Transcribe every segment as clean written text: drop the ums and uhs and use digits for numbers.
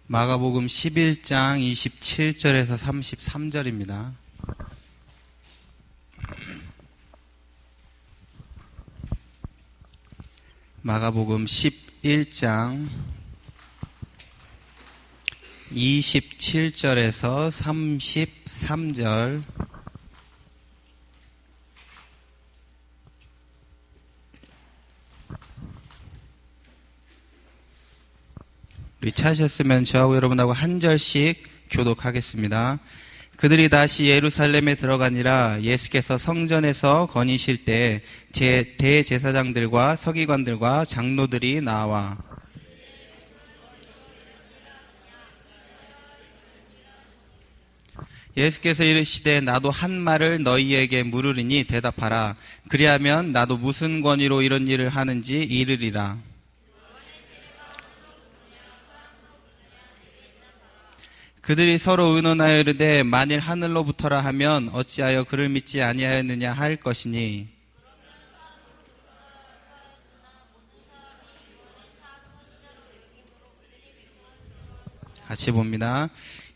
마가복음 11장 27절에서 33절입니다. 마가복음 11장 27절에서 33절. 우리 찾으셨으면 저하고 여러분하고 한 절씩 교독하겠습니다. 그들이 다시 예루살렘에 들어가니라. 예수께서 성전에서 거니실 때 대제사장들과 서기관들과 장로들이 나와 예수께서 이르시되 나도 한 말을 너희에게 물으리니 대답하라. 그리하면 나도 무슨 권위로 이런 일을 하는지 이르리라. 그들이 서로 의논하여 이르되 만일 하늘로부터라 하면 어찌하여 그를 믿지 아니하였느냐 할 것이니 같이 봅니다.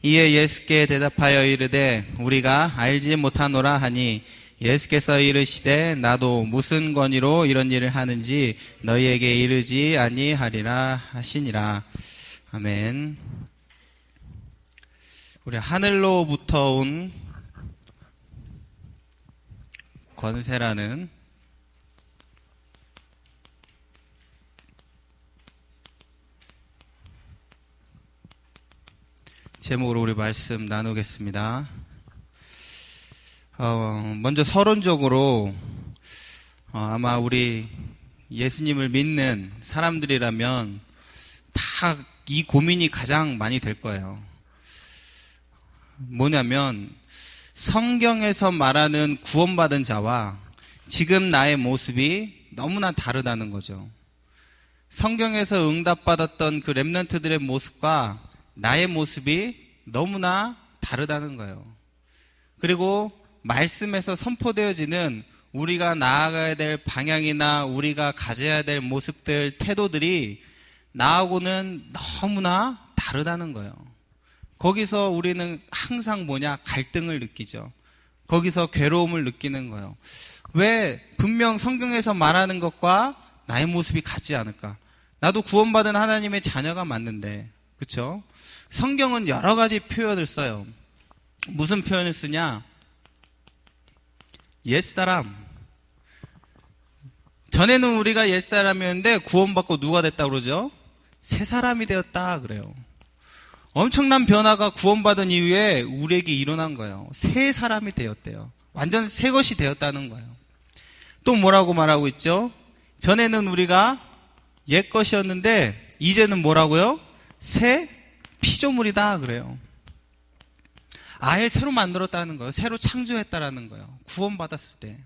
이에 예수께 대답하여 이르되 우리가 알지 못하노라 하니 예수께서 이르시되 나도 무슨 권위로 이런 일을 하는지 너희에게 이르지 아니하리라 하시니라. 아멘. 우리 하늘로부터 온 권세라는 제목으로 우리 말씀 나누겠습니다. 먼저 서론적으로 아마 우리 예수님을 믿는 사람들이라면 다 이 고민이 가장 많이 될 거예요. 뭐냐면 성경에서 말하는 구원받은 자와 지금 나의 모습이 너무나 다르다는 거죠. 성경에서 응답받았던 그 렘넌트들의 모습과 나의 모습이 너무나 다르다는 거예요. 그리고 말씀에서 선포되어지는 우리가 나아가야 될 방향이나 우리가 가져야 될 모습들, 태도들이 나하고는 너무나 다르다는 거예요. 거기서 우리는 항상 갈등을 느끼죠. 거기서 괴로움을 느끼는 거예요. 왜 분명 성경에서 말하는 것과 나의 모습이 같지 않을까? 나도 구원받은 하나님의 자녀가 맞는데, 그렇죠? 성경은 여러 가지 표현을 써요. 무슨 표현을 쓰냐? 옛사람. 전에는 우리가 옛사람이었는데 구원받고 누가 됐다 그러죠? 새 사람이 되었다 그래요. 엄청난 변화가 구원받은 이후에 우리에게 일어난 거예요. 새 사람이 되었대요. 완전 새 것이 되었다는 거예요. 또 뭐라고 말하고 있죠? 전에는 우리가 옛 것이었는데 이제는 뭐라고요? 새 피조물이다 그래요. 아예 새로 만들었다는 거예요. 새로 창조했다라는 거예요. 구원받았을 때.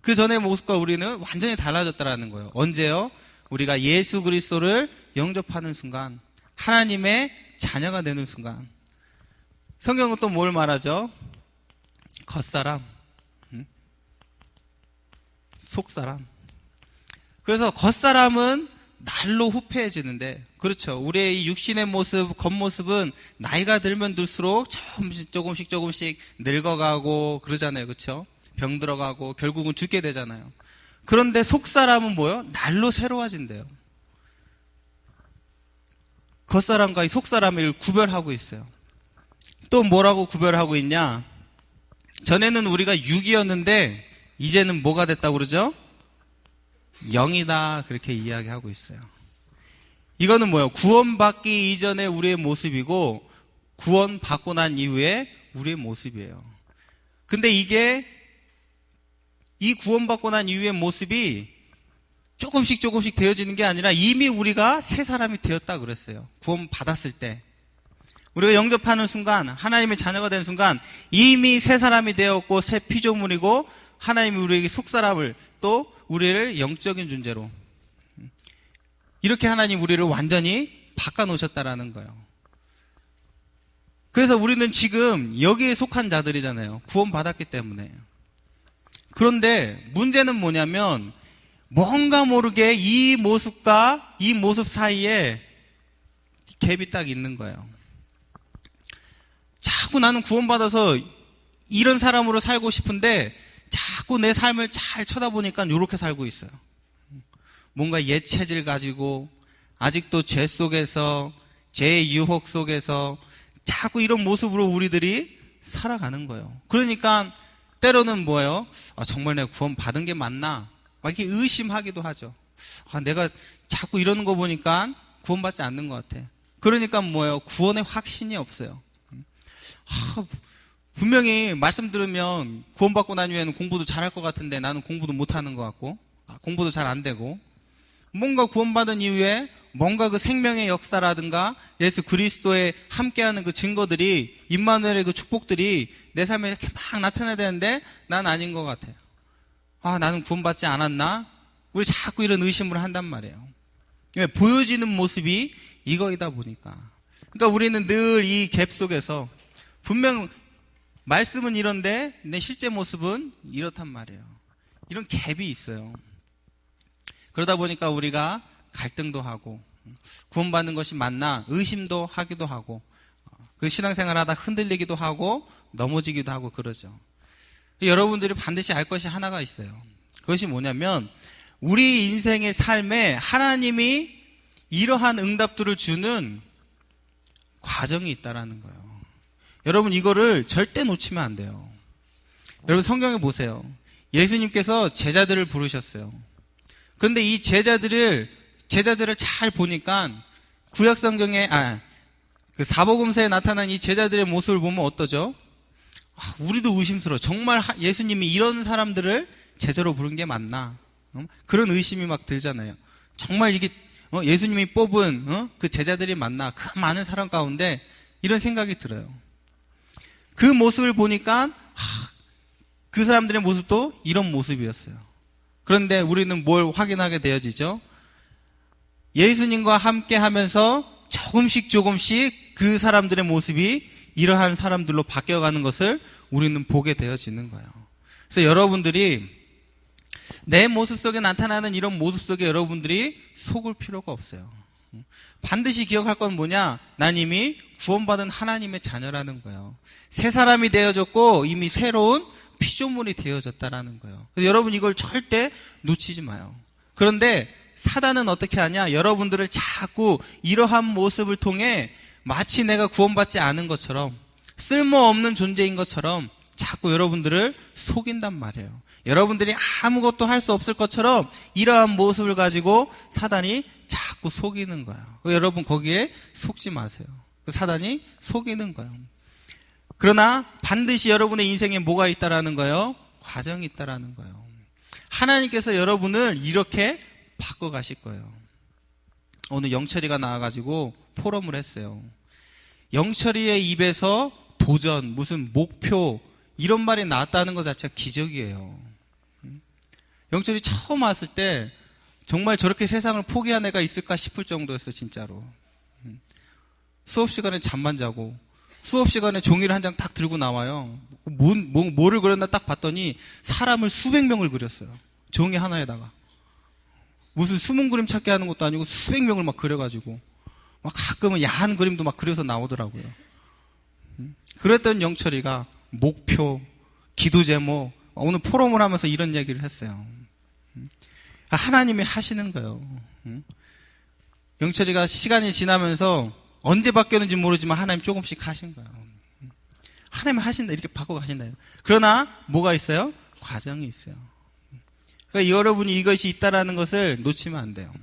그 전의 모습과 우리는 완전히 달라졌다라는 거예요. 언제요? 우리가 예수 그리스도를 영접하는 순간, 하나님의 자녀가 되는 순간. 성경은 또 뭘 말하죠? 겉사람, 속사람. 그래서 겉사람은 날로 후패해지는데, 그렇죠. 우리의 이 육신의 모습, 겉모습은 나이가 들면 들수록 조금씩 늙어가고 그러잖아요. 그렇죠? 병 들어가고 결국은 죽게 되잖아요. 그런데 속사람은 뭐예요? 날로 새로워진대요. 겉사람과 이 속사람을 구별하고 있어요. 또 뭐라고 구별하고 있냐? 전에는 우리가 육이었는데 이제는 뭐가 됐다고 그러죠? 영이다 그렇게 이야기하고 있어요. 이거는 뭐예요? 구원받기 이전에 우리의 모습이고 구원받고 난 이후에 우리의 모습이에요. 근데 이게 이 구원받고 난 이후의 모습이 조금씩 되어지는 게 아니라 이미 우리가 새 사람이 되었다 그랬어요. 구원받았을 때. 우리가 영접하는 순간, 하나님의 자녀가 된 순간 이미 새 사람이 되었고 새 피조물이고 하나님이 우리에게 속사람을 또 우리를 영적인 존재로 이렇게 하나님 우리를 완전히 바꿔놓으셨다라는 거예요. 그래서 우리는 지금 여기에 속한 자들이잖아요. 구원받았기 때문에. 그런데 문제는 뭐냐면 뭔가 모르게 이 모습과 이 모습 사이에 갭이 딱 있는 거예요. 자꾸 나는 구원받아서 이런 사람으로 살고 싶은데 자꾸 내 삶을 잘 쳐다보니까 이렇게 살고 있어요. 뭔가 옛 체질 가지고 아직도 죄 속에서 죄의 유혹 속에서 자꾸 이런 모습으로 우리들이 살아가는 거예요. 그러니까 때로는 뭐예요? 정말 내가 구원 받은 게 맞나? 막 이렇게 의심하기도 하죠. 내가 자꾸 이러는 거 보니까 구원받지 않는 것 같아. 그러니까 뭐예요? 구원의 확신이 없어요. 분명히 말씀 들으면 구원받고 난 후에는 공부도 잘할 것 같은데 나는 공부도 못하는 것 같고 공부도 잘 안 되고 뭔가 구원받은 이후에 뭔가 그 생명의 역사라든가 예수 그리스도의 함께하는 그 증거들이 임마누엘의 그 축복들이 내 삶에 이렇게 막 나타나야 되는데 난 아닌 것 같아요. 나는 구원받지 않았나? 우리 자꾸 이런 의심을 한단 말이에요. 보여지는 모습이 이거이다 보니까. 그러니까 우리는 늘 이 갭 속에서 분명 말씀은 이런데 내 실제 모습은 이렇단 말이에요. 이런 갭이 있어요. 그러다 보니까 우리가 갈등도 하고 구원받는 것이 맞나 의심도 하기도 하고 그 신앙생활 하다 흔들리기도 하고 넘어지기도 하고 그러죠. 여러분들이 반드시 알 것이 하나가 있어요. 그것이 뭐냐면 우리 인생의 삶에 하나님이 이러한 응답들을 주는 과정이 있다라는 거예요. 여러분 이거를 절대 놓치면 안 돼요. 여러분 성경에 보세요. 예수님께서 제자들을 부르셨어요. 그런데 이 제자들을 잘 보니까 구약 성경에 그 사복음서에 나타난 이 제자들의 모습을 보면 어떠죠? 우리도 의심스러워. 정말 예수님이 이런 사람들을 제자로 부른 게 맞나? 그런 의심이 막 들잖아요. 정말 이게 예수님이 뽑은 그 제자들이 맞나? 그 많은 사람 가운데 이런 생각이 들어요. 그 모습을 보니까 그 사람들의 모습도 이런 모습이었어요. 그런데 우리는 뭘 확인하게 되어지죠? 예수님과 함께 하면서 조금씩 그 사람들의 모습이 이러한 사람들로 바뀌어가는 것을 우리는 보게 되어지는 거예요. 그래서 여러분들이 내 모습 속에 나타나는 이런 모습 속에 여러분들이 속을 필요가 없어요. 반드시 기억할 건 뭐냐? 난 이미 구원받은 하나님의 자녀라는 거예요. 새 사람이 되어졌고 이미 새로운 피조물이 되어졌다라는 거예요. 그래서 여러분 이걸 절대 놓치지 마요. 그런데 사단은 어떻게 하냐? 여러분들을 자꾸 이러한 모습을 통해 마치 내가 구원받지 않은 것처럼 쓸모없는 존재인 것처럼 자꾸 여러분들을 속인단 말이에요. 여러분들이 아무것도 할 수 없을 것처럼 이러한 모습을 가지고 사단이 자꾸 속이는 거예요. 여러분 거기에 속지 마세요. 사단이 속이는 거예요. 그러나 반드시 여러분의 인생에 뭐가 있다라는 거예요? 과정이 있다라는 거예요. 하나님께서 여러분을 이렇게 바꿔가실 거예요. 오늘 영철이가 나와가지고 포럼을 했어요. 영철이의 입에서 도전, 무슨 목표 이런 말이 나왔다는 것 자체가 기적이에요. 영철이 처음 왔을 때 정말 저렇게 세상을 포기한 애가 있을까 싶을 정도였어요. 진짜로. 수업 시간에 잠만 자고 수업 시간에 종이를 한 장 딱 들고 나와요. 뭐를 그렸나 딱 봤더니 사람을 수백 명을 그렸어요. 종이 하나에다가. 무슨 숨은 그림 찾기 하는 것도 아니고 수백 명을 막 그려가지고 막 가끔은 야한 그림도 막 그려서 나오더라고요. 그랬던 영철이가 목표, 기도 제목, 오늘 포럼을 하면서 이런 얘기를 했어요. 하나님이 하시는 거예요. 영철이가 시간이 지나면서 언제 바뀌었는지 모르지만 하나님 조금씩 하신 거예요. 하나님 하신다, 이렇게 바꿔가신다. 그러나 뭐가 있어요? 과정이 있어요. 그러니까 여러분이 이것이 있다라는 것을 놓치면 안 돼요.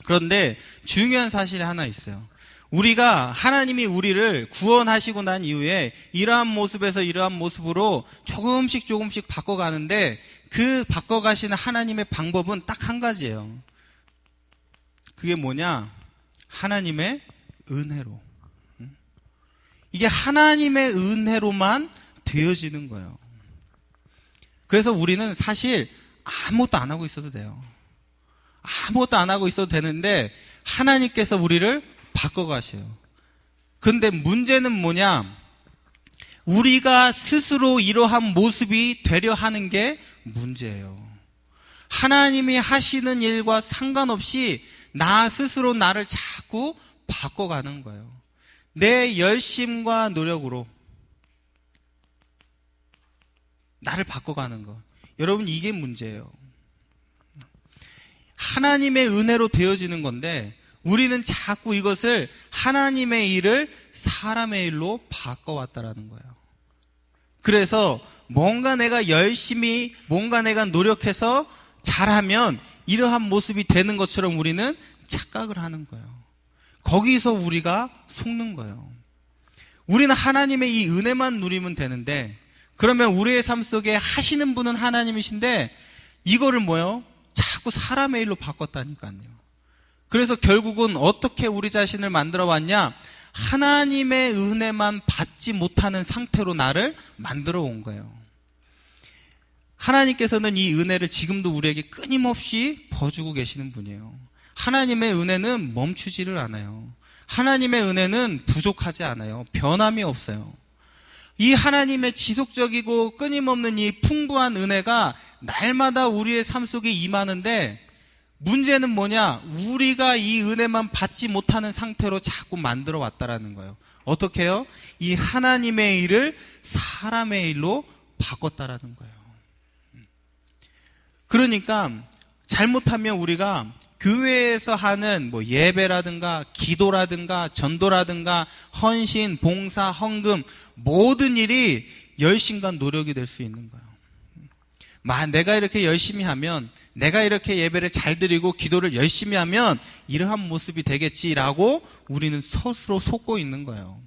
그런데 중요한 사실이 하나 있어요. 우리가 하나님이 우리를 구원하시고 난 이후에 이러한 모습에서 이러한 모습으로 조금씩 바꿔가는데 그 바꿔가시는 하나님의 방법은 딱 한 가지예요. 그게 뭐냐? 하나님의 은혜로. 이게 하나님의 은혜로만 되어지는 거예요. 그래서 우리는 사실 아무것도 안 하고 있어도 돼요. 아무것도 안 하고 있어도 되는데 하나님께서 우리를 바꿔가셔요. 근데 문제는 뭐냐? 우리가 스스로 이러한 모습이 되려 하는 게 문제예요. 하나님이 하시는 일과 상관없이 나 스스로 나를 자꾸 바꿔가는 거예요. 내 열심과 노력으로 나를 바꿔가는 거. 여러분, 이게 문제예요. 하나님의 은혜로 되어지는 건데 우리는 자꾸 이것을 하나님의 일을 사람의 일로 바꿔왔다라는 거예요. 그래서 뭔가 내가 열심히, 뭔가 내가 노력해서 잘하면 이러한 모습이 되는 것처럼 우리는 착각을 하는 거예요. 거기서 우리가 속는 거예요. 우리는 하나님의 이 은혜만 누리면 되는데, 그러면 우리의 삶 속에 하시는 분은 하나님이신데 이거를 뭐요? 자꾸 사람의 일로 바꿨다니까요. 그래서 결국은 어떻게 우리 자신을 만들어 왔냐? 하나님의 은혜만 받지 못하는 상태로 나를 만들어 온 거예요. 하나님께서는 이 은혜를 지금도 우리에게 끊임없이 버주고 계시는 분이에요. 하나님의 은혜는 멈추지를 않아요. 하나님의 은혜는 부족하지 않아요. 변함이 없어요. 이 하나님의 지속적이고 끊임없는 이 풍부한 은혜가 날마다 우리의 삶 속에 임하는데, 문제는 뭐냐? 우리가 이 은혜만 받지 못하는 상태로 자꾸 만들어 왔다라는 거예요. 어떻게 해요? 이 하나님의 일을 사람의 일로 바꿨다라는 거예요. 그러니까 잘못하면 우리가 교회에서 하는 뭐 예배라든가 기도라든가 전도라든가 헌신, 봉사, 헌금 모든 일이 열심과 노력이 될 수 있는 거예요. 내가 이렇게 열심히 하면, 내가 이렇게 예배를 잘 드리고 기도를 열심히 하면 이러한 모습이 되겠지라고 우리는 스스로 속고 있는 거예요.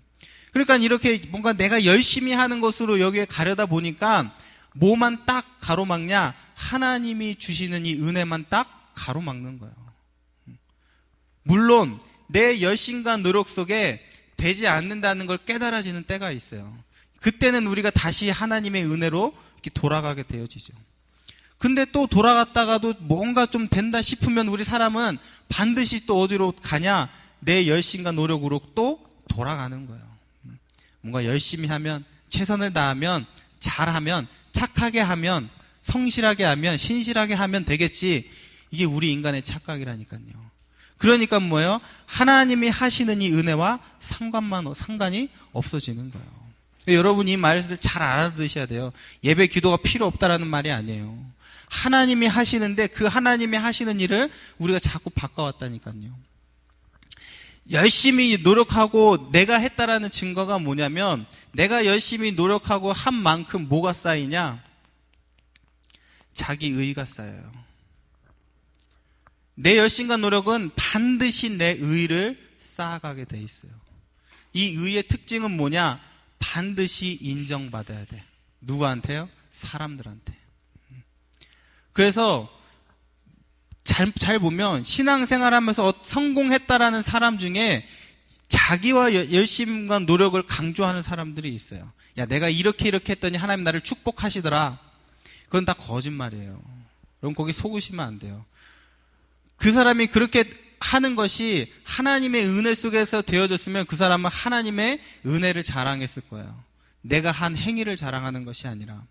그러니까 이렇게 뭔가 내가 열심히 하는 것으로 여기에 가려다 보니까 뭐만 딱 가로막냐? 하나님이 주시는 이 은혜만 딱 가로막는 거예요. 물론 내 열심과 노력 속에 되지 않는다는 걸 깨달아지는 때가 있어요. 그때는 우리가 다시 하나님의 은혜로 이렇게 돌아가게 되어지죠. 근데 또 돌아갔다가도 뭔가 좀 된다 싶으면 우리 사람은 반드시 또 어디로 가냐? 내 열심과 노력으로 또 돌아가는 거예요. 뭔가 열심히 하면, 최선을 다하면, 잘하면, 착하게 하면, 성실하게 하면, 신실하게 하면 되겠지. 이게 우리 인간의 착각이라니까요. 그러니까 뭐예요? 하나님이 하시는 이 은혜와 상관이 없어지는 거예요. 여러분이 이 말을 잘 알아두셔야 돼요. 예배 기도가 필요 없다라는 말이 아니에요. 하나님이 하시는데 그 하나님이 하시는 일을 우리가 자꾸 바꿔왔다니까요. 열심히 노력하고 내가 했다라는 증거가 뭐냐면, 내가 열심히 노력하고 한 만큼 뭐가 쌓이냐? 자기 의의가 쌓여요. 내 열심과 노력은 반드시 내 의의를 쌓아가게 돼 있어요. 이 의의의 특징은 뭐냐? 반드시 인정받아야 돼. 누구한테요? 사람들한테. 그래서 잘 보면 신앙생활하면서 성공했다라는 사람 중에 자기와 열심과 노력을 강조하는 사람들이 있어요. 야, 내가 이렇게 했더니 하나님 나를 축복하시더라. 그건 다 거짓말이에요. 그럼 거기 속으시면 안 돼요. 그 사람이 그렇게 하는 것이 하나님의 은혜 속에서 되어졌으면 그 사람은 하나님의 은혜를 자랑했을 거예요. 내가 한 행위를 자랑하는 것이 아니라.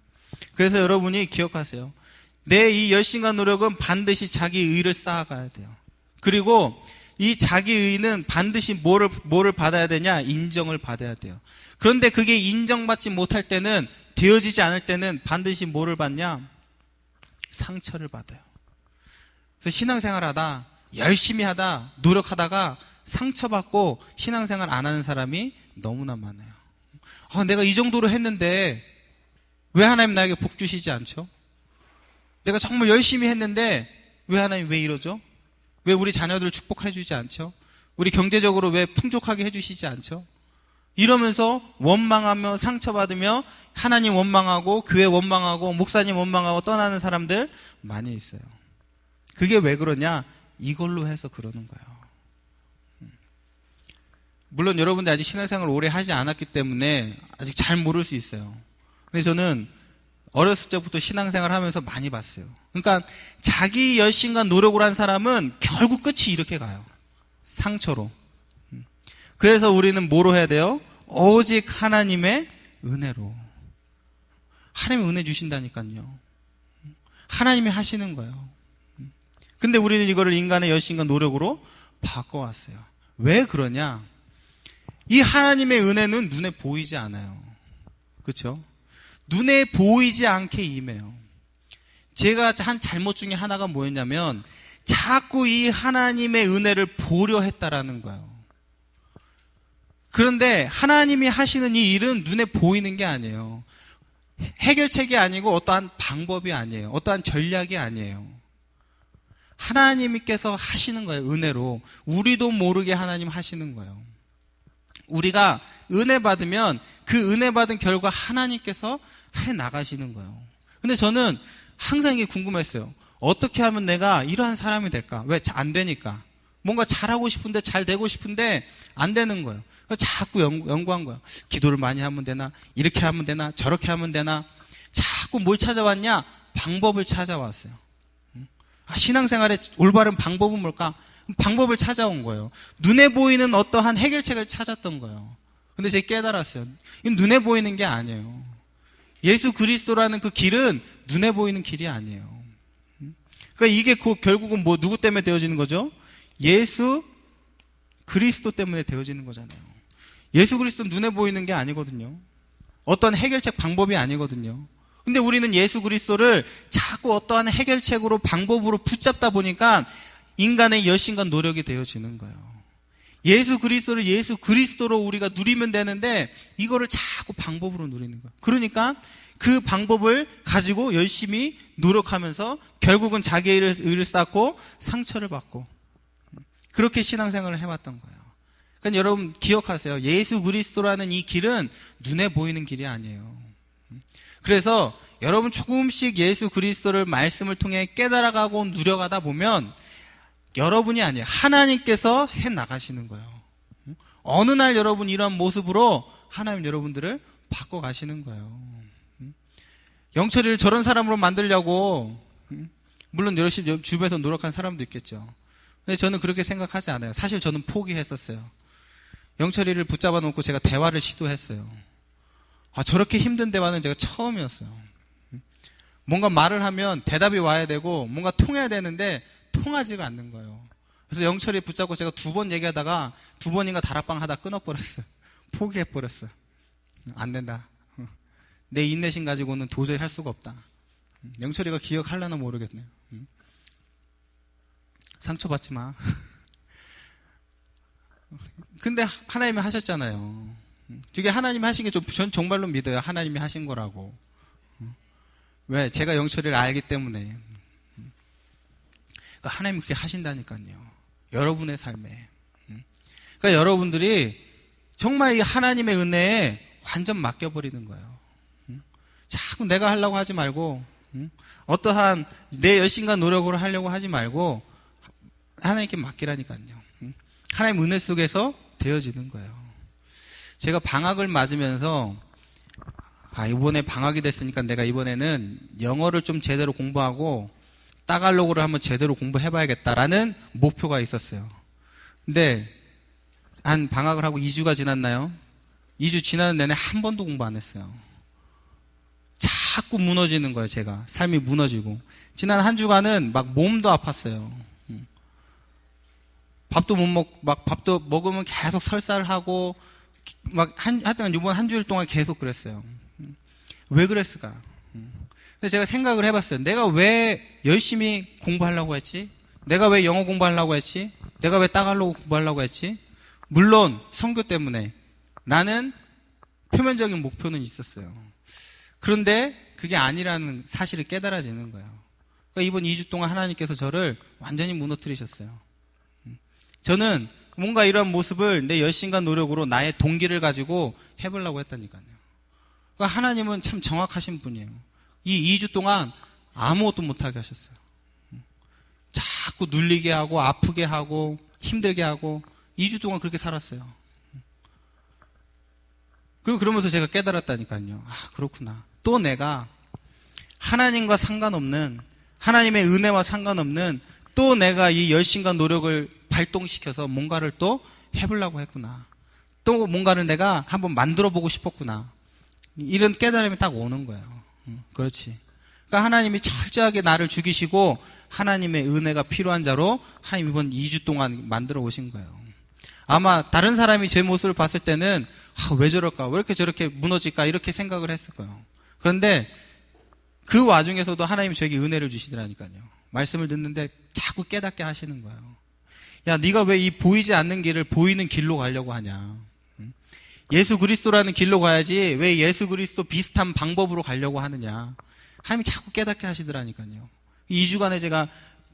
그래서 여러분이 기억하세요. 내 이 열심과 노력은 반드시 자기 의를 쌓아가야 돼요. 그리고 이 자기 의는 반드시 뭐를 받아야 되냐? 인정을 받아야 돼요. 그런데 그게 인정받지 못할 때는, 되어지지 않을 때는 반드시 뭐를 받냐? 상처를 받아요. 그래서 신앙생활하다, 열심히 하다, 노력하다가 상처받고 신앙생활 안 하는 사람이 너무나 많아요. 내가 이 정도로 했는데 왜 하나님 나에게 복 주시지 않죠? 내가 정말 열심히 했는데 왜 하나님 왜 이러죠? 왜 우리 자녀들을 축복해 주지 않죠? 우리 경제적으로 왜 풍족하게 해주시지 않죠? 이러면서 원망하며 상처받으며 하나님 원망하고 교회 원망하고 목사님 원망하고 떠나는 사람들 많이 있어요. 그게 왜 그러냐? 이걸로 해서 그러는 거예요. 물론 여러분들 아직 신앙생활을 오래 하지 않았기 때문에 아직 잘 모를 수 있어요. 근데 저는 어렸을 때부터 신앙생활 하면서 많이 봤어요. 그러니까 자기 열심과 노력을 한 사람은 결국 끝이 이렇게 가요. 상처로. 그래서 우리는 뭐로 해야 돼요? 오직 하나님의 은혜로. 하나님이 은혜 주신다니까요. 하나님이 하시는 거예요. 근데 우리는 이거를 인간의 열심과 노력으로 바꿔왔어요. 왜 그러냐? 이 하나님의 은혜는 눈에 보이지 않아요. 그렇죠? 눈에 보이지 않게 임해요. 제가 한 잘못 중에 하나가 뭐였냐면 자꾸 이 하나님의 은혜를 보려 했다라는 거예요. 그런데 하나님이 하시는 이 일은 눈에 보이는 게 아니에요. 해결책이 아니고 어떠한 방법이 아니에요. 어떠한 전략이 아니에요. 하나님께서 하시는 거예요. 은혜로. 우리도 모르게 하나님 하시는 거예요. 우리가 은혜 받으면 그 은혜 받은 결과 하나님께서 해 나가시는 거예요. 근데 저는 항상 이게 궁금했어요. 어떻게 하면 내가 이러한 사람이 될까? 왜? 안 되니까. 뭔가 잘하고 싶은데, 잘 되고 싶은데 안 되는 거예요. 자꾸 연구한 거예요. 기도를 많이 하면 되나? 이렇게 하면 되나? 저렇게 하면 되나? 자꾸 뭘 찾아왔냐? 방법을 찾아왔어요. 신앙생활의 올바른 방법은 뭘까? 방법을 찾아온 거예요. 눈에 보이는 어떠한 해결책을 찾았던 거예요. 근데 제가 깨달았어요. 이건 눈에 보이는 게 아니에요. 예수 그리스도라는 그 길은 눈에 보이는 길이 아니에요. 그러니까 이게 결국은 누구 때문에 되어지는 거죠? 예수 그리스도 때문에 되어지는 거잖아요. 예수 그리스도는 눈에 보이는 게 아니거든요. 어떤 해결책 방법이 아니거든요. 근데 우리는 예수 그리스도를 자꾸 어떠한 해결책으로 방법으로 붙잡다 보니까 인간의 열심과 노력이 되어지는 거예요. 예수 그리스도를 예수 그리스도로 우리가 누리면 되는데 이거를 자꾸 방법으로 누리는 거예요. 그러니까 그 방법을 가지고 열심히 노력하면서 결국은 자기의 의를 쌓고 상처를 받고 그렇게 신앙생활을 해왔던 거예요. 그러니까 여러분 기억하세요. 예수 그리스도라는 이 길은 눈에 보이는 길이 아니에요. 그래서 여러분 조금씩 예수 그리스도를 말씀을 통해 깨달아가고 누려가다 보면 여러분이 아니에요. 하나님께서 해 나가시는 거예요. 어느 날 여러분 이런 모습으로 하나님 여러분들을 바꿔가시는 거예요. 영철이를 저런 사람으로 만들려고 물론 열심히 주변에서 노력한 사람도 있겠죠. 근데 저는 그렇게 생각하지 않아요. 사실 저는 포기했었어요. 영철이를 붙잡아 놓고 제가 대화를 시도했어요. 저렇게 힘든 대화는 제가 처음이었어요. 뭔가 말을 하면 대답이 와야 되고 뭔가 통해야 되는데 통하지가 않는 거예요. 그래서 영철이 붙잡고 제가 2번 얘기하다가 2번인가 다락방 하다 끊어버렸어요. 포기해버렸어요. 안 된다. 내 인내심 가지고는 도저히 할 수가 없다. 영철이가 기억하려나 모르겠네요. 상처받지 마. 근데 하나님이 하셨잖아요. 그게 하나님이 하신 게 전 정말로 믿어요. 하나님이 하신 거라고. 왜? 제가 영철이를 알기 때문에. 그러니까 하나님이 그렇게 하신다니까요. 여러분의 삶에. 그러니까 여러분들이 정말 이 하나님의 은혜에 완전 맡겨버리는 거예요. 자꾸 내가 하려고 하지 말고 어떠한 내 열심과 노력으로 하려고 하지 말고 하나님께 맡기라니까요. 하나님 은혜 속에서 되어지는 거예요. 제가 방학을 맞으면서 이번에 방학이 됐으니까 내가 이번에는 영어를 좀 제대로 공부하고 따갈로그를 한번 제대로 공부해봐야겠다라는 목표가 있었어요. 근데 한 방학을 하고 2주가 지났나요? 2주 지나는 내내 한 번도 공부 안 했어요. 자꾸 무너지는 거예요. 제가 삶이 무너지고 지난 한 주간은 막 몸도 아팠어요. 밥도 못 먹고 막 밥도 먹으면 계속 설사를 하고 막 하여튼 이번 한 주일 동안 계속 그랬어요. 왜 그랬을까? 근데 제가 생각을 해봤어요. 내가 왜 열심히 공부하려고 했지? 내가 왜 영어 공부하려고 했지? 내가 왜 따갈로그 공부하려고 했지? 물론 선교 때문에 나는 표면적인 목표는 있었어요. 그런데 그게 아니라는 사실을 깨달아지는 거예요. 그러니까 이번 2주 동안 하나님께서 저를 완전히 무너뜨리셨어요. 저는 뭔가 이런 모습을 내 열심과 노력으로 나의 동기를 가지고 해보려고 했다니까요. 그러니까 하나님은 참 정확하신 분이에요. 이 2주 동안 아무것도 못하게 하셨어요. 자꾸 눌리게 하고 아프게 하고 힘들게 하고 2주 동안 그렇게 살았어요. 그러면서 제가 깨달았다니까요. 그렇구나. 또 내가 하나님과 상관없는 하나님의 은혜와 상관없는 또 내가 이 열심과 노력을 발동시켜서 뭔가를 또 해보려고 했구나. 또 뭔가를 내가 한번 만들어 보고 싶었구나. 이런 깨달음이 딱 오는 거예요. 그렇지. 그러니까 하나님이 철저하게 나를 죽이시고 하나님의 은혜가 필요한 자로 하나님 이번 2주 동안 만들어 오신 거예요. 아마 다른 사람이 제 모습을 봤을 때는 왜 저럴까? 왜 이렇게 저렇게 무너질까? 이렇게 생각을 했을 거예요. 그런데 그 와중에서도 하나님이 저에게 은혜를 주시더라니까요. 말씀을 듣는데 자꾸 깨닫게 하시는 거예요. 야, 네가 왜 이 보이지 않는 길을 보이는 길로 가려고 하냐? 예수 그리스도라는 길로 가야지 왜 예수 그리스도 비슷한 방법으로 가려고 하느냐? 하나님이 자꾸 깨닫게 하시더라니까요. 2주간에 제가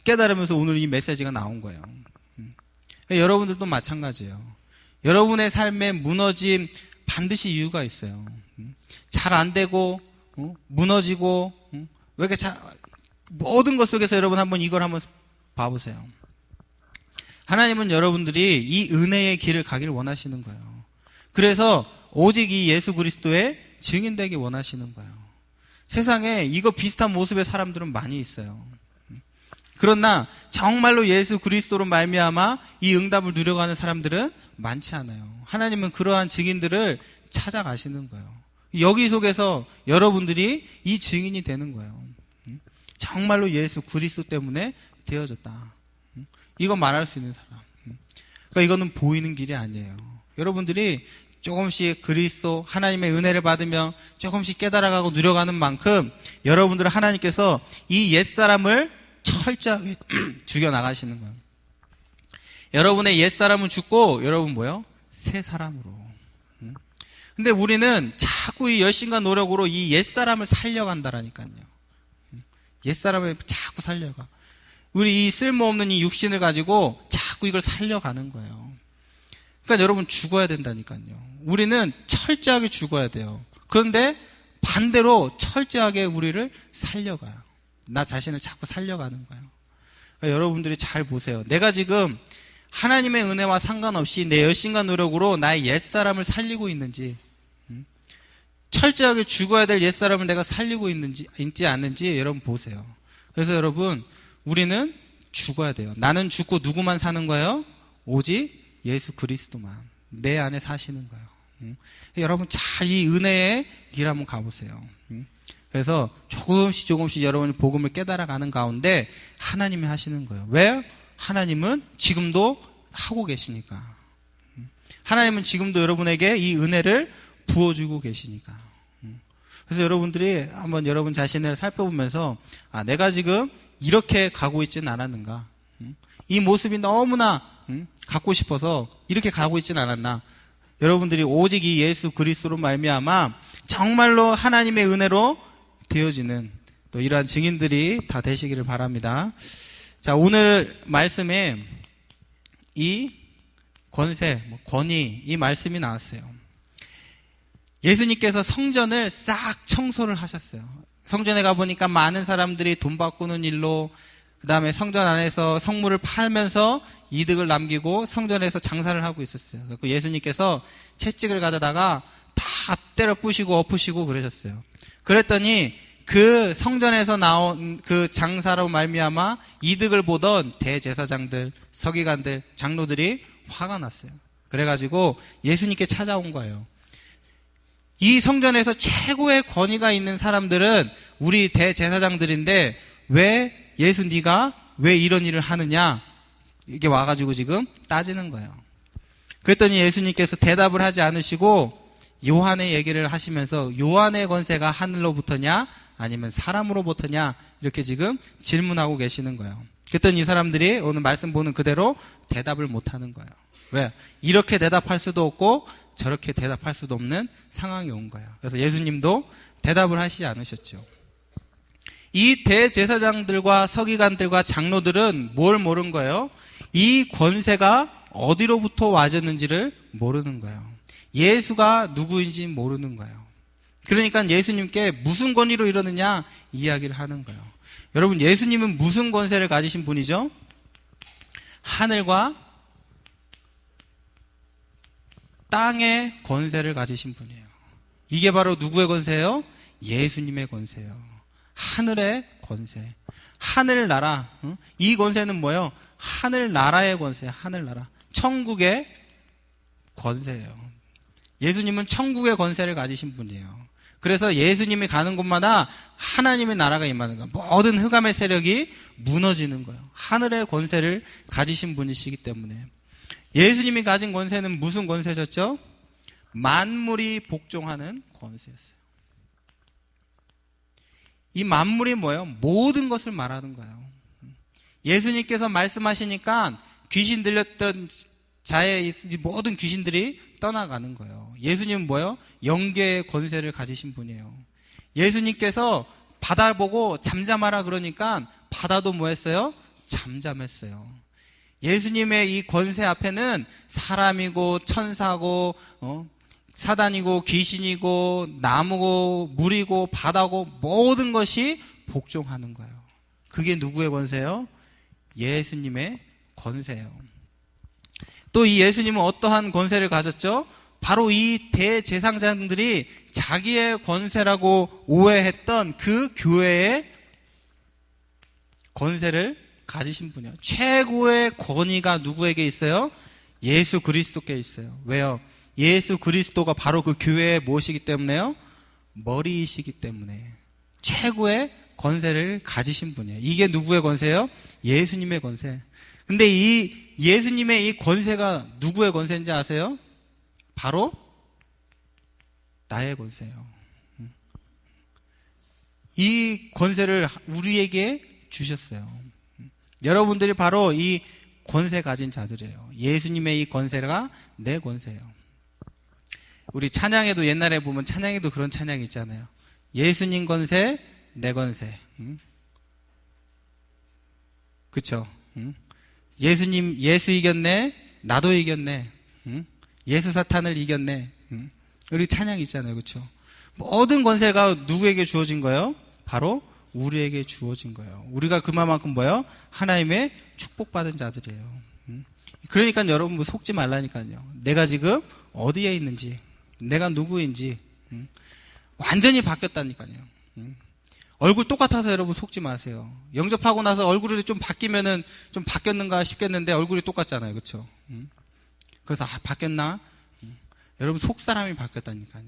깨달으면서 오늘 이 메시지가 나온 거예요. 여러분들도 마찬가지예요. 여러분의 삶에 무너짐 반드시 이유가 있어요. 잘 안 되고 무너지고 왜 이렇게 모든 것 속에서 여러분 이걸 한번 봐보세요. 하나님은 여러분들이 이 은혜의 길을 가기를 원하시는 거예요. 그래서 오직 이 예수 그리스도의 증인되기 원하시는 거예요. 세상에 이거 비슷한 모습의 사람들은 많이 있어요. 그러나 정말로 예수 그리스도로 말미암아 이 응답을 누려가는 사람들은 많지 않아요. 하나님은 그러한 증인들을 찾아가시는 거예요. 여기 속에서 여러분들이 이 증인이 되는 거예요. 정말로 예수 그리스도 때문에 되어졌다. 이거 말할 수 있는 사람. 그러니까 이거는 보이는 길이 아니에요. 여러분들이 조금씩 그리스도 하나님의 은혜를 받으며 조금씩 깨달아가고 누려가는 만큼 여러분들은 하나님께서 이 옛사람을 철저하게 죽여나가시는 거예요. 여러분의 옛사람은 죽고 여러분 뭐요? 새 사람으로. 근데 우리는 자꾸 이 열심과 노력으로 이 옛사람을 살려간다라니까요. 옛사람을 자꾸 살려가. 우리 이 쓸모없는 이 육신을 가지고 자꾸 이걸 살려가는 거예요. 그러니까 여러분 죽어야 된다니까요. 우리는 철저하게 죽어야 돼요. 그런데 반대로 철저하게 우리를 살려가요. 나 자신을 자꾸 살려가는 거예요. 그러니까 여러분들이 잘 보세요. 내가 지금 하나님의 은혜와 상관없이 내 열심과 노력으로 나의 옛사람을 살리고 있는지, 철저하게 죽어야 될 옛사람을 내가 살리고 있지 않는지 여러분 보세요. 그래서 여러분 우리는 죽어야 돼요. 나는 죽고 누구만 사는 거예요? 오직 예수 그리스도만 내 안에 사시는 거예요. 여러분 잘 이 은혜의 길 한번 가보세요. 그래서 조금씩 여러분이 복음을 깨달아가는 가운데 하나님이 하시는 거예요. 왜? 하나님은 지금도 하고 계시니까. 하나님은 지금도 여러분에게 이 은혜를 부어주고 계시니까. 그래서 여러분들이 한번 여러분 자신을 살펴보면서 내가 지금 이렇게 가고 있지는 않았는가? 이 모습이 너무나 갖고 싶어서 이렇게 가고 있지는 않았나? 여러분들이 오직 이 예수 그리스도로 말미암아 정말로 하나님의 은혜로 되어지는 또 이러한 증인들이 다 되시기를 바랍니다. 자, 오늘 말씀에 이 권세, 권위, 이 말씀이 나왔어요. 예수님께서 성전을 싹 청소를 하셨어요. 성전에 가보니까 많은 사람들이 돈 바꾸는 일로, 그 다음에 성전 안에서 성물을 팔면서 이득을 남기고 성전에서 장사를 하고 있었어요. 그래서 예수님께서 채찍을 가져다가 다 때려 부시고 엎으시고 그러셨어요. 그랬더니 그 성전에서 나온 그 장사로 말미암아 이득을 보던 대제사장들, 서기관들, 장로들이 화가 났어요. 그래가지고 예수님께 찾아온 거예요. 이 성전에서 최고의 권위가 있는 사람들은 우리 대제사장들인데 왜 예수 네가 왜 이런 일을 하느냐, 이게 와가지고 지금 따지는 거예요. 그랬더니 예수님께서 대답을 하지 않으시고 요한의 얘기를 하시면서 요한의 권세가 하늘로부터냐 아니면 사람으로부터냐 이렇게 지금 질문하고 계시는 거예요. 그랬더니 이 사람들이 오늘 말씀 보는 그대로 대답을 못하는 거예요. 왜? 이렇게 대답할 수도 없고 저렇게 대답할 수도 없는 상황이 온 거예요. 그래서 예수님도 대답을 하시지 않으셨죠. 이 대제사장들과 서기관들과 장로들은 뭘 모르는 거예요? 이 권세가 어디로부터 와졌는지를 모르는 거예요. 예수가 누구인지 모르는 거예요. 그러니까 예수님께 무슨 권위로 이러느냐 이야기를 하는 거예요. 여러분, 예수님은 무슨 권세를 가지신 분이죠? 하늘과 땅의 권세를 가지신 분이에요. 이게 바로 누구의 권세예요? 예수님의 권세예요. 하늘의 권세. 하늘나라. 이 권세는 뭐예요? 하늘나라의 권세예요. 하늘나라. 천국의 권세예요. 예수님은 천국의 권세를 가지신 분이에요. 그래서 예수님이 가는 곳마다 하나님의 나라가 임하는 거예요. 모든 흑암의 세력이 무너지는 거예요. 하늘의 권세를 가지신 분이시기 때문에. 예수님이 가진 권세는 무슨 권세셨죠? 만물이 복종하는 권세였어요. 이 만물이 뭐예요? 모든 것을 말하는 거예요. 예수님께서 말씀하시니까 귀신 들렸던 자의 모든 귀신들이 떠나가는 거예요. 예수님은 뭐예요? 영계의 권세를 가지신 분이에요. 예수님께서 바다 보고 잠잠하라 그러니까 바다도 뭐 했어요? 잠잠했어요. 예수님의 이 권세 앞에는 사람이고 천사고 사단이고 귀신이고 나무고 물이고 바다고 모든 것이 복종하는 거예요. 그게 누구의 권세예요? 예수님의 권세예요. 또 이 예수님은 어떠한 권세를 가졌죠? 바로 이 대제사장들이 자기의 권세라고 오해했던 그 교회의 권세를 가지신 분이에요. 최고의 권위가 누구에게 있어요? 예수 그리스도께 있어요. 왜요? 예수 그리스도가 바로 그 교회의 무엇이기 때문에요? 머리이시기 때문에 최고의 권세를 가지신 분이에요. 이게 누구의 권세예요? 예수님의 권세. 근데 이 예수님의 이 권세가 누구의 권세인지 아세요? 바로 나의 권세예요. 이 권세를 우리에게 주셨어요. 여러분들이 바로 이 권세 가진 자들이에요. 예수님의 이 권세가 내 권세예요. 우리 찬양에도 옛날에 보면 찬양에도 그런 찬양이 있잖아요. 예수님 권세, 내 권세. 그쵸? 예수님, 예수 이겼네, 나도 이겼네. 예수 사탄을 이겼네. 우리 찬양이 있잖아요. 그쵸? 모든 권세가 누구에게 주어진 거예요? 바로 우리에게 주어진 거예요. 우리가 그만큼 뭐예요? 하나님의 축복받은 자들이에요. 그러니까 여러분 속지 말라니까요. 내가 지금 어디에 있는지, 내가 누구인지 완전히 바뀌었다니까요. 얼굴 똑같아서 여러분 속지 마세요. 영접하고 나서 얼굴이 좀 바뀌면은 좀 바뀌었는가 싶겠는데 얼굴이 똑같잖아요. 그렇죠? 그래서 바뀌었나? 여러분 속 사람이 바뀌었다니까요.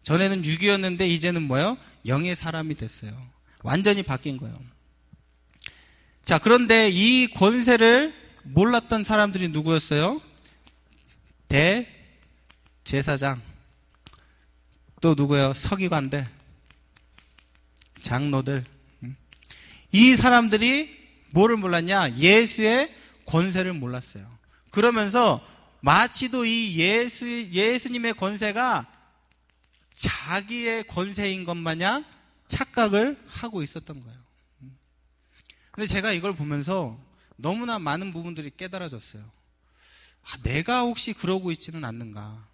전에는 6이었는데 이제는 뭐예요? 영의 사람이 됐어요. 완전히 바뀐 거예요. 자, 그런데 이 권세를 몰랐던 사람들이 누구였어요? 대제사장. 또 누구예요? 서기관들. 장로들. 이 사람들이 뭐를 몰랐냐? 예수의 권세를 몰랐어요. 그러면서 마치도 이 예수님의 권세가 자기의 권세인 것 마냥 착각을 하고 있었던 거예요. 근데 제가 이걸 보면서 너무나 많은 부분들이 깨달아졌어요. 내가 혹시 그러고 있지는 않는가?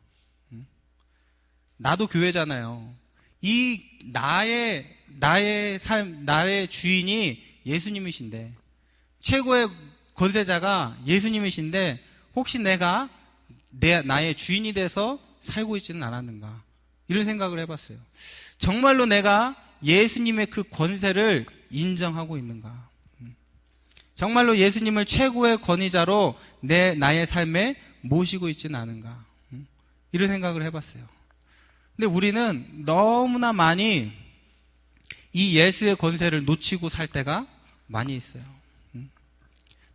나도 교회잖아요. 이 나의 삶, 나의 주인이 예수님이신데, 최고의 권세자가 예수님이신데, 혹시 내가 나의 주인이 돼서 살고 있지는 않았는가? 이런 생각을 해봤어요. 정말로 내가 예수님의 그 권세를 인정하고 있는가? 정말로 예수님을 최고의 권위자로 나의 삶에 모시고 있지는 않은가? 이런 생각을 해봤어요. 근데 우리는 너무나 많이 이 예수의 권세를 놓치고 살 때가 많이 있어요.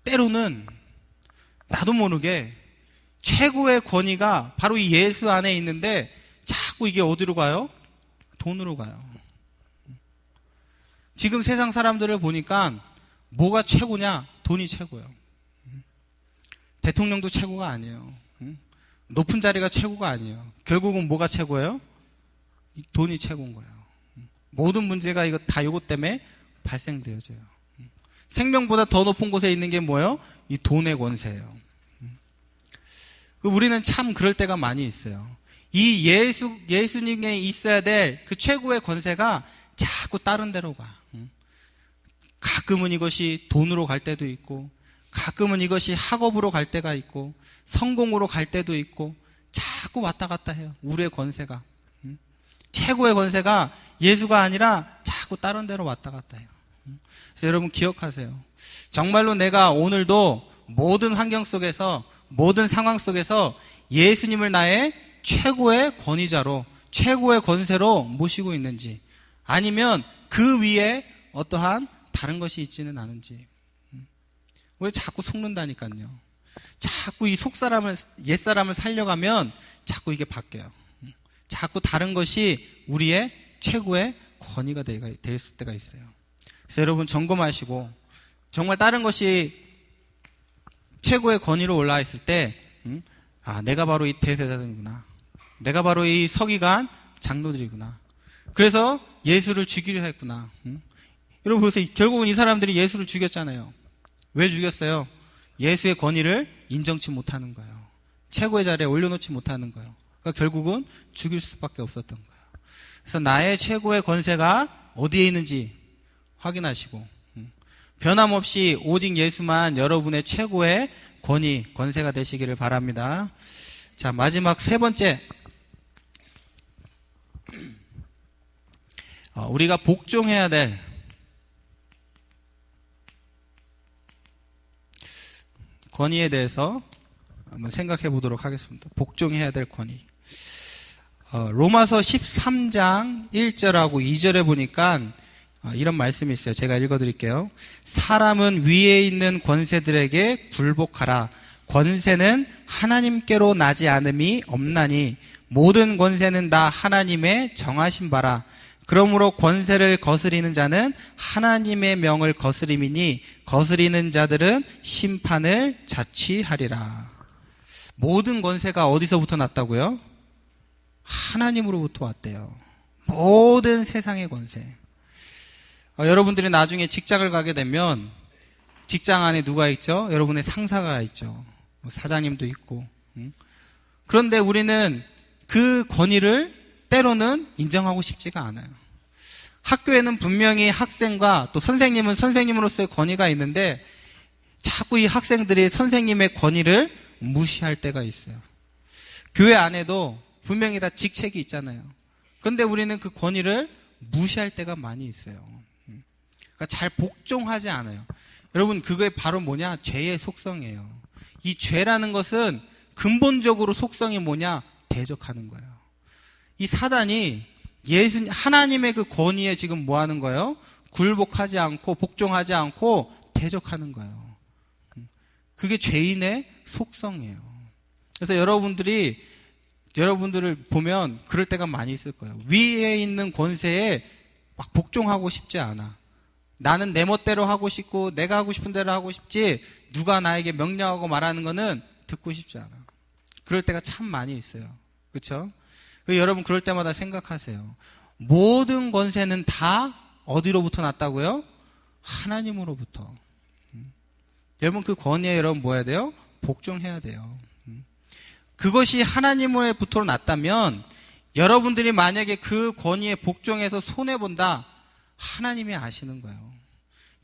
때로는 나도 모르게 최고의 권위가 바로 이 예수 안에 있는데 자꾸 이게 어디로 가요? 돈으로 가요. 지금 세상 사람들을 보니까 뭐가 최고냐? 돈이 최고예요. 대통령도 최고가 아니에요. 높은 자리가 최고가 아니에요. 결국은 뭐가 최고예요? 돈이 최고인 거예요. 모든 문제가 다 이것 때문에 발생되어져요. 생명보다 더 높은 곳에 있는 게 뭐예요? 이 돈의 권세예요. 우리는 참 그럴 때가 많이 있어요. 이 예수님에 있어야 될 그 최고의 권세가 자꾸 다른 데로 가. 가끔은 이것이 돈으로 갈 때도 있고, 가끔은 이것이 학업으로 갈 때가 있고, 성공으로 갈 때도 있고, 자꾸 왔다 갔다 해요. 우리의 권세가. 최고의 권세가 예수가 아니라 자꾸 다른 데로 왔다 갔다 해요. 그래서 여러분 기억하세요. 정말로 내가 오늘도 모든 환경 속에서, 모든 상황 속에서 예수님을 나의 최고의 권위자로, 최고의 권세로 모시고 있는지, 아니면 그 위에 어떠한 다른 것이 있지는 않은지. 왜 자꾸 속는다니까요. 자꾸 이 옛사람을 살려가면 자꾸 이게 바뀌어요. 자꾸 다른 것이 우리의 최고의 권위가 될 때가 있어요. 그래서 여러분 점검하시고, 정말 다른 것이 최고의 권위로 올라와 있을 때, 내가 바로 이 대제사장이구나. 내가 바로 이 서기관 장로들이구나. 그래서 예수를 죽이려 했구나. 여러분 보세요. 결국은 이 사람들이 예수를 죽였잖아요. 왜 죽였어요? 예수의 권위를 인정치 못하는 거예요. 최고의 자리에 올려놓지 못하는 거예요. 그러니까 결국은 죽일 수밖에 없었던 거예요. 그래서 나의 최고의 권세가 어디에 있는지 확인하시고, 변함없이 오직 예수만 여러분의 최고의 권세가 되시기를 바랍니다. 자, 마지막 세 번째. 우리가 복종해야 될 권위에 대해서 한번 생각해 보도록 하겠습니다. 복종해야 될 권위. 로마서 13장 1절하고 2절에 보니까 이런 말씀이 있어요. 제가 읽어드릴게요. 사람은 위에 있는 권세들에게 굴복하라. 권세는 하나님께로 나지 않음이 없나니 모든 권세는 다 하나님의 정하신 바라. 그러므로 권세를 거스리는 자는 하나님의 명을 거스림이니 거스리는 자들은 심판을 자취하리라. 모든 권세가 어디서부터 났다고요? 하나님으로부터 왔대요. 모든 세상의 권세. 여러분들이 나중에 직장을 가게 되면 직장 안에 누가 있죠? 여러분의 상사가 있죠. 사장님도 있고. 그런데 우리는 그 권위를 때로는 인정하고 싶지가 않아요. 학교에는 분명히 학생과 또 선생님은 선생님으로서의 권위가 있는데 자꾸 이 학생들이 선생님의 권위를 무시할 때가 있어요. 교회 안에도 분명히 다 직책이 있잖아요. 그런데 우리는 그 권위를 무시할 때가 많이 있어요. 그러니까 잘 복종하지 않아요. 여러분, 그게 바로 뭐냐? 죄의 속성이에요. 이 죄라는 것은 근본적으로 속성이 뭐냐? 대적하는 거예요. 이 사단이 하나님의 그 권위에 지금 뭐 하는 거예요? 굴복하지 않고 복종하지 않고 대적하는 거예요. 그게 죄인의 속성이에요. 그래서 여러분들을 보면 그럴 때가 많이 있을 거예요. 위에 있는 권세에 막 복종하고 싶지 않아. 나는 내 멋대로 하고 싶고 내가 하고 싶은 대로 하고 싶지 누가 나에게 명령하고 말하는 거는 듣고 싶지 않아. 그럴 때가 참 많이 있어요. 그렇죠? 여러분 그럴 때마다 생각하세요. 모든 권세는 다 어디로부터 났다고요? 하나님으로부터. 여러분 그 권위에 여러분 뭐 해야 돼요? 복종해야 돼요. 그것이 하나님으로부터 났다면 여러분들이 만약에 그 권위에 복종해서 손해본다, 하나님이 아시는 거예요.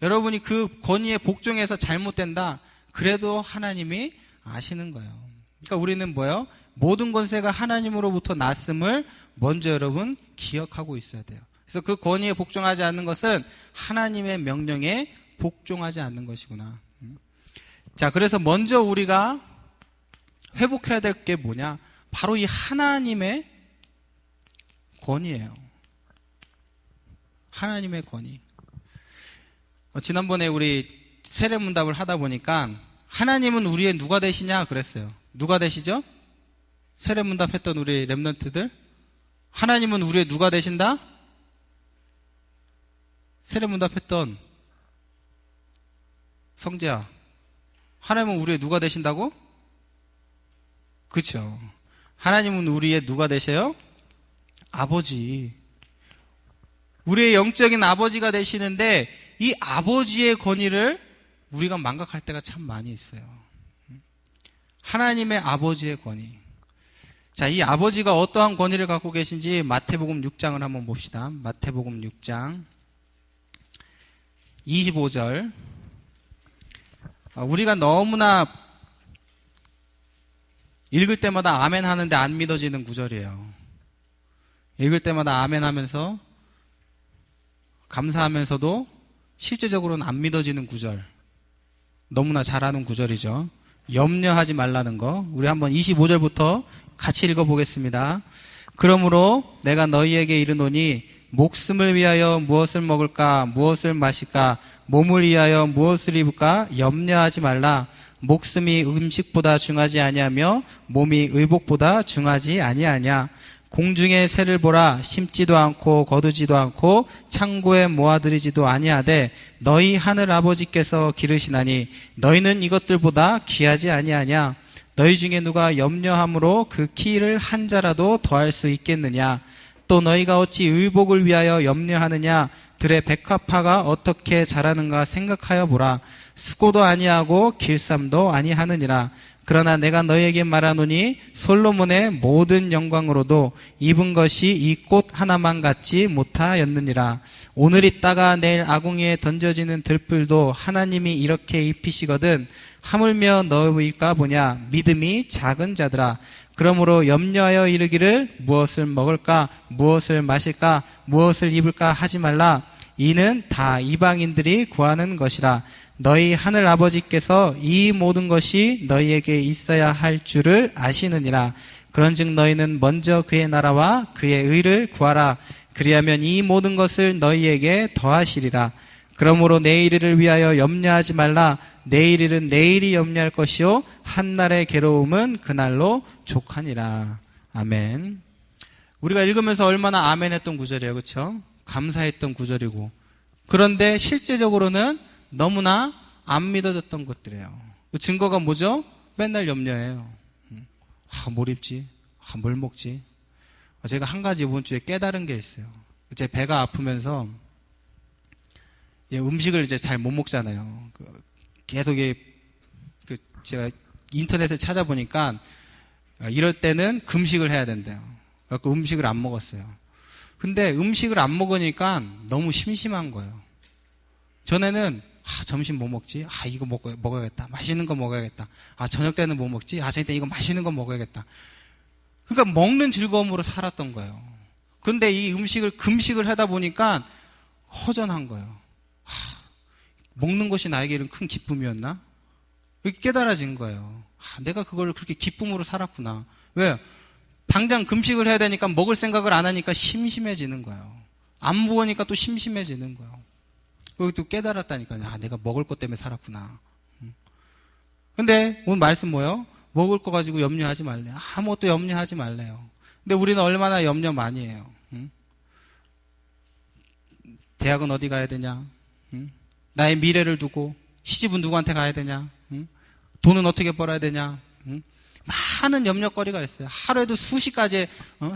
여러분이 그 권위에 복종해서 잘못된다, 그래도 하나님이 아시는 거예요. 그러니까 우리는 뭐예요? 모든 권세가 하나님으로부터 났음을 먼저 여러분 기억하고 있어야 돼요. 그래서 그 권위에 복종하지 않는 것은 하나님의 명령에 복종하지 않는 것이구나. 자, 그래서 먼저 우리가 회복해야 될 게 뭐냐? 바로 이 하나님의 권위예요. 하나님의 권위. 지난번에 우리 세례문답을 하다 보니까 하나님은 우리의 누가 되시냐 그랬어요. 누가 되시죠? 세례문답 했던 우리 랩런트들. 하나님은 우리의 누가 되신다? 세례문답 했던 성재야. 하나님은 우리의 누가 되신다고? 그렇죠. 하나님은 우리의 누가 되셔요? 아버지. 우리의 영적인 아버지가 되시는데 이 아버지의 권위를 우리가 망각할 때가 참 많이 있어요. 하나님의 아버지의 권위. 자, 이 아버지가 어떠한 권위를 갖고 계신지 마태복음 6장을 한번 봅시다. 마태복음 6장 25절. 우리가 너무나 읽을 때마다 아멘 하는데 안 믿어지는 구절이에요. 읽을 때마다 아멘 하면서 감사하면서도 실제적으로는 안 믿어지는 구절. 너무나 잘하는 구절이죠. 염려하지 말라는 거. 우리 한번 25절부터 같이 읽어보겠습니다. 그러므로 내가 너희에게 이르노니 목숨을 위하여 무엇을 먹을까 무엇을 마실까 몸을 위하여 무엇을 입을까 염려하지 말라. 목숨이 음식보다 중하지 아니하며 몸이 의복보다 중하지 아니하냐. 공중의 새를 보라. 심지도 않고 거두지도 않고 창고에 모아들이지도 아니하되 너희 하늘 아버지께서 기르시나니 너희는 이것들보다 귀하지 아니하냐. 너희 중에 누가 염려함으로 그 키를 한 자라도 더할 수 있겠느냐. 또 너희가 어찌 의복을 위하여 염려하느냐. 들의 백합화가 어떻게 자라는가 생각하여 보라. 수고도 아니하고 길쌈도 아니하느니라. 그러나 내가 너희에게 말하노니 솔로몬의 모든 영광으로도 입은 것이 이 꽃 하나만 같지 못하였느니라. 오늘 있다가 내일 아궁이에 던져지는 들불도 하나님이 이렇게 입히시거든 하물며 너희가 보냐. 믿음이 작은 자들아. 그러므로 염려하여 이르기를 무엇을 먹을까 무엇을 마실까 무엇을 입을까 하지 말라. 이는 다 이방인들이 구하는 것이라. 너희 하늘 아버지께서 이 모든 것이 너희에게 있어야 할 줄을 아시느니라. 그런즉 너희는 먼저 그의 나라와 그의 의를 구하라. 그리하면 이 모든 것을 너희에게 더하시리라. 그러므로 내일 일을 위하여 염려하지 말라. 내일 일은 내일이 염려할 것이요 한날의 괴로움은 그날로 족하니라. 아멘. 우리가 읽으면서 얼마나 아멘 했던 구절이에요. 그렇죠? 감사했던 구절이고. 그런데 실제적으로는 너무나 안 믿어졌던 것들이에요. 그 증거가 뭐죠? 맨날 염려해요. 뭘 입지? 뭘 먹지? 제가 한 가지 이번 주에 깨달은 게 있어요. 제 배가 아프면서 음식을 이제 잘 못 먹잖아요. 계속 제가 인터넷에 찾아보니까 이럴 때는 금식을 해야 된대요. 그래서 음식을 안 먹었어요. 근데 음식을 안 먹으니까 너무 심심한 거예요. 전에는 점심 뭐 먹지? 이거 먹어야겠다. 맛있는 거 먹어야겠다. 저녁 때는 뭐 먹지? 저녁 때 이거 맛있는 거 먹어야겠다. 그러니까 먹는 즐거움으로 살았던 거예요. 근데 이 음식을 금식을 하다 보니까 허전한 거예요. 먹는 것이 나에게 이런 큰 기쁨이었나? 이렇게 깨달아진 거예요. 내가 그걸 그렇게 기쁨으로 살았구나. 왜? 당장 금식을 해야 되니까 먹을 생각을 안 하니까 심심해지는 거예요. 안 먹으니까 또 심심해지는 거예요. 그리고 또 깨달았다니까요. 내가 먹을 것 때문에 살았구나. 근데 오늘 말씀 뭐예요? 먹을 거 가지고 염려하지 말래요. 아무것도 염려하지 말래요. 근데 우리는 얼마나 염려 많이 해요. 대학은 어디 가야 되냐? 나의 미래를 두고 시집은 누구한테 가야 되냐? 돈은 어떻게 벌어야 되냐? 많은 염려거리가 있어요. 하루에도 수십 가지,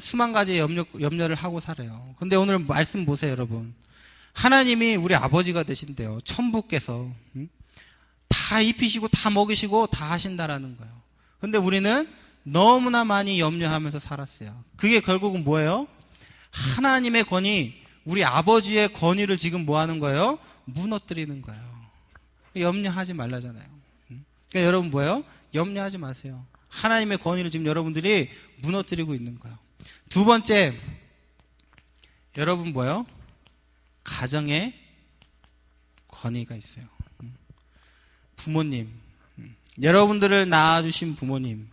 수만 가지의 염려를 하고 살아요. 근데 오늘 말씀 보세요, 여러분. 하나님이 우리 아버지가 되신대요. 천부께서. 다 입히시고, 다 먹이시고, 다 하신다라는 거예요. 근데 우리는 너무나 많이 염려하면서 살았어요. 그게 결국은 뭐예요? 하나님의 권위, 우리 아버지의 권위를 지금 뭐 하는 거예요? 무너뜨리는 거예요. 염려하지 말라잖아요. 그러니까 여러분 뭐예요? 염려하지 마세요. 하나님의 권위를 지금 여러분들이 무너뜨리고 있는 거예요. 두 번째, 여러분 뭐예요? 가정에 권위가 있어요. 부모님, 여러분들을 낳아주신 부모님.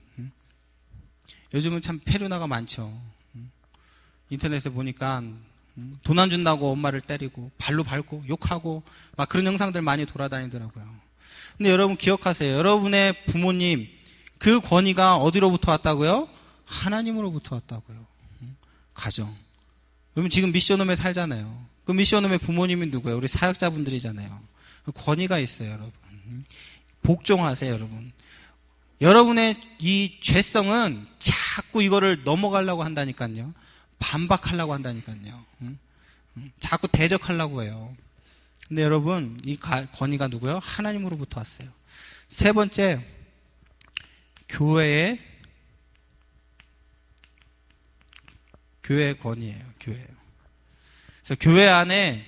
요즘은 참 페루나가 많죠. 인터넷에 보니까 돈 안 준다고 엄마를 때리고 발로 밟고 욕하고 막 그런 영상들 많이 돌아다니더라고요. 근데 여러분 기억하세요. 여러분의 부모님 그 권위가 어디로부터 왔다고요? 하나님으로부터 왔다고요. 가정. 여러분 지금 미션홈에 살잖아요. 그 미션홈의 부모님이 누구예요? 우리 사역자분들이잖아요. 권위가 있어요, 여러분. 복종하세요, 여러분. 여러분의 이 죄성은 자꾸 이거를 넘어가려고 한다니까요. 반박하려고 한다니까요. 자꾸 대적하려고 해요. 근데 여러분, 이 권위가 누구예요? 하나님으로부터 왔어요. 세 번째, 교회의 권위예요. 교회. 그래서 교회 안에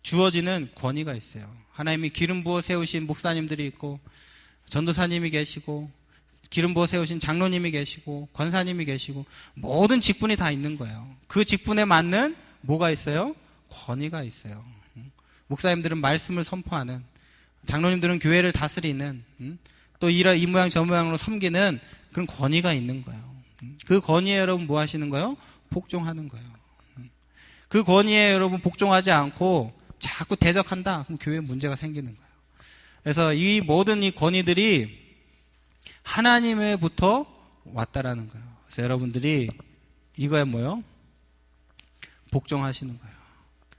주어지는 권위가 있어요. 하나님이 기름 부어 세우신 목사님들이 있고 전도사님이 계시고 기름 부어 세우신 장로님이 계시고 권사님이 계시고 모든 직분이 다 있는 거예요. 그 직분에 맞는 뭐가 있어요? 권위가 있어요. 목사님들은 말씀을 선포하는, 장로님들은 교회를 다스리는, 또 이 모양 저 모양으로 섬기는 그런 권위가 있는 거예요. 그 권위에 여러분 뭐 하시는 거예요? 복종하는 거예요. 그 권위에 여러분 복종하지 않고 자꾸 대적한다. 그럼 교회에 문제가 생기는 거예요. 그래서 이 모든 이 권위들이 하나님의부터 왔다라는 거예요. 그래서 여러분들이 이거에 뭐요? 복종하시는 거예요.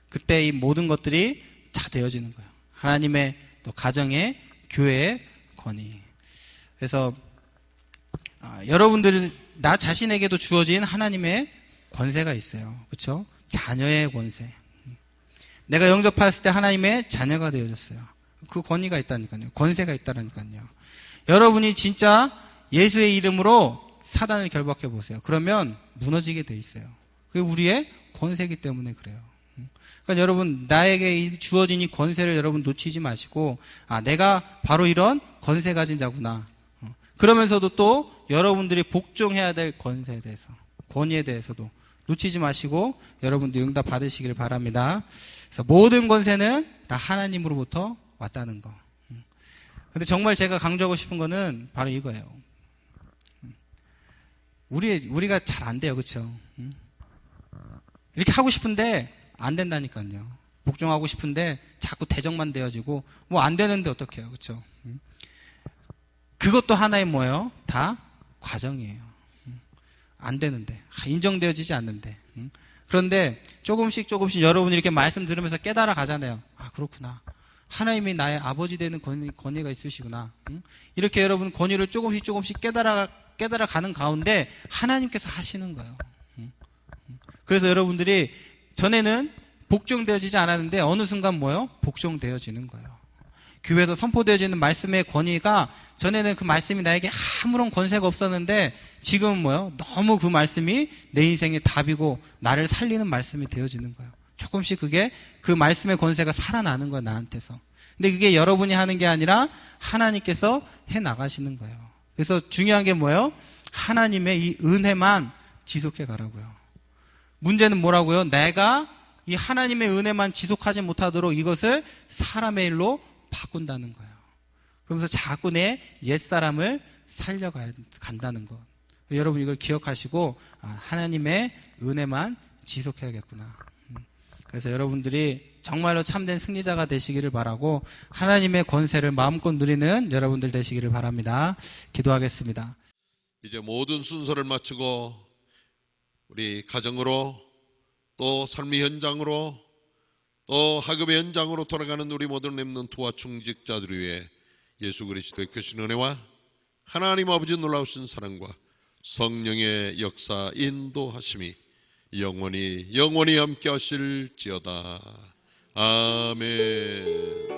그때 이 모든 것들이 다 되어지는 거예요. 하나님의 또 가정의 교회의 권위. 그래서 여러분들 나 자신에게도 주어진 하나님의 권세가 있어요. 그렇죠? 자녀의 권세. 내가 영접했을 때 하나님의 자녀가 되어졌어요. 그 권위가 있다니까요. 권세가 있다니까요. 여러분이 진짜 예수의 이름으로 사단을 결박해 보세요. 그러면 무너지게 돼 있어요. 그게 우리의 권세이기 때문에 그래요. 그러니까 여러분 나에게 주어진 이 권세를 여러분 놓치지 마시고 내가 바로 이런 권세 가진 자구나. 그러면서도 또 여러분들이 복종해야 될 권세에 대해서 권위에 대해서도 놓치지 마시고 여러분들 응답 받으시길 바랍니다. 그래서 모든 권세는 다 하나님으로부터 왔다는 거. 근데 정말 제가 강조하고 싶은 거는 바로 이거예요. 우리가 잘 안 돼요. 그렇죠? 이렇게 하고 싶은데 안 된다니까요. 복종하고 싶은데 자꾸 대적만 되어지고 뭐 안 되는데 어떡해요. 그렇죠? 그것도 하나의 뭐예요? 다 과정이에요. 안 되는데 인정되어지지 않는데 그런데 조금씩 여러분이 이렇게 말씀 들으면서 깨달아 가잖아요. 그렇구나. 하나님이 나의 아버지 되는 권위가 있으시구나. 이렇게 여러분 권위를 조금씩 깨달아 가는 가운데 하나님께서 하시는 거예요. 그래서 여러분들이 전에는 복종되어지지 않았는데 어느 순간 뭐예요? 복종되어지는 거예요. 교회에서 선포되어지는 말씀의 권위가 전에는 그 말씀이 나에게 아무런 권세가 없었는데 지금은 뭐예요? 너무 그 말씀이 내 인생의 답이고 나를 살리는 말씀이 되어지는 거예요. 조금씩 그게 그 말씀의 권세가 살아나는 거예요. 나한테서. 근데 그게 여러분이 하는 게 아니라 하나님께서 해 나가시는 거예요. 그래서 중요한 게 뭐예요? 하나님의 이 은혜만 지속해 가라고요. 문제는 뭐라고요? 내가 이 하나님의 은혜만 지속하지 못하도록 이것을 사람의 일로 바꾼다는 거예요. 그러면서 자꾸 내 옛사람을 살려간다는 것. 여러분 이걸 기억하시고 하나님의 은혜만 지속해야겠구나. 그래서 여러분들이 정말로 참된 승리자가 되시기를 바라고 하나님의 권세를 마음껏 누리는 여러분들 되시기를 바랍니다. 기도하겠습니다. 이제 모든 순서를 마치고 우리 가정으로 또 삶의 현장으로 또 학업의 현장으로 돌아가는 우리 모든 렘넌트와 중직자들 위해 예수 그리스도의 크신 은혜와 하나님 아버지 놀라우신 사랑과 성령의 역사 인도하심이 영원히 함께 하실지어다. 아멘.